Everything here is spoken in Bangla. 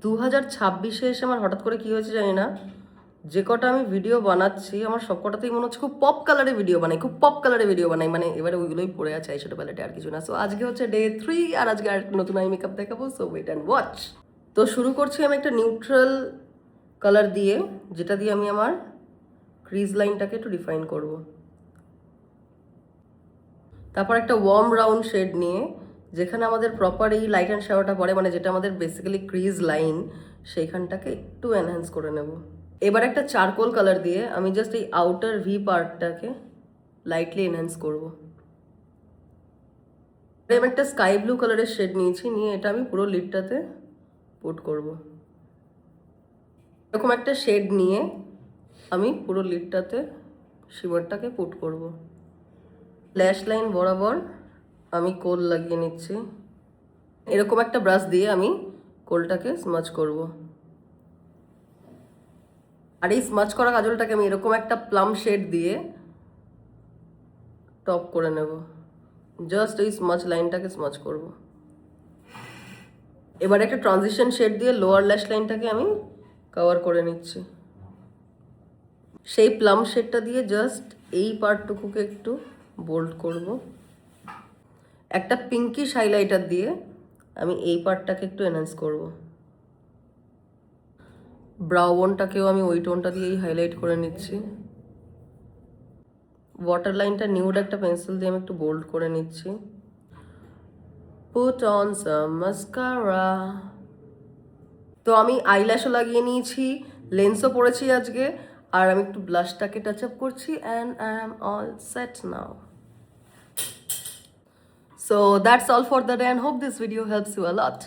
2026-এ এসে আমার হঠাৎ করে কি হয়েছে জানি না, যে কটা আমি ভিডিও বানাচ্ছি আমার সব কটাতেই মনে হচ্ছে খুব পপ কালারে ভিডিও বানাই, খুব পপ কালারে ভিডিও বানাই, মানে এবারে ওইগুলোই পড়ে আছে এই ছোটো প্যালেটে, আর কিছু না। সো আজকে হচ্ছে ডে 3 আর আজকে আর নতুন আই মেকআপ দেখাবো, সো ওয়েট অ্যান্ড ওয়াচ। তো শুরু করছি আমি একটা নিউট্রাল কালার দিয়ে, যেটা দিয়ে আমি আমার ক্রিজ লাইনটাকে একটু ডিফাইন করব। তারপর একটা ওয়ার্ম রাউন্ড শেড নিয়ে, যেখানে আমাদের প্রপার এই লাইট অ্যান্ড শ্যাডোটা পড়ে, মানে যেটা আমাদের বেসিক্যালি ক্রিজ লাইন, সেইখানটাকে একটু এনহ্যান্স করে নেব। এবার একটা চারকোল কালার দিয়ে আমি জাস্ট এই আউটার ভি পার্টটাকে লাইটলি এনহ্যান্স করব। আমি একটা স্কাই ব্লু কালারের শেড নিয়েছি, নিয়ে এটা আমি পুরো লিডটাতে পুট করব। এরকম একটা শেড নিয়ে আমি পুরো লিডটাতে শিমারটাকে পুট করব। ল্যাশ লাইন বরাবর আমি কোল লাগিয়ে নিচ্ছি। এরকম একটা ব্রাশ দিয়ে আমি কোলটাকে স্মাচ করব। আর এই স্মাচ করা কাজলটাকে আমি এরকম একটা প্লাম শেড দিয়ে টপ করে নেব। জাস্ট এই স্মাচ লাইনটাকে স্মাচ করব। এবার একটা ট্রানজিশন শেড দিয়ে লোয়ার ল্যাশ লাইনটাকে আমি কভার করে নিচ্ছি। সেই প্লাম শেডটা দিয়ে জাস্ট এই পার্টটুকুকে একটু বোল্ড করব। একটা পিঙ্কিশ হাইলাইটার দিয়ে আমি এই পার্টটাকে একটু এনহ্যান্স করব। ব্রাউ বোনটাকেও আমি ওই টোনটা দিয়েই হাইলাইট করে নিচ্ছি। ওয়াটার লাইনটা নিউড একটা পেন্সিল দিয়ে আমি একটু বোল্ড করে নিচ্ছি। Put on some mascara. তো আমি আইল্যাশও লাগিয়ে নিয়েছি, লেন্সও পরেছি আজকে, আর আমি একটু ব্লাশটাকে টাচ আপ করছি, and I am all set now. So that's all for the day and hope this video helps you a lot.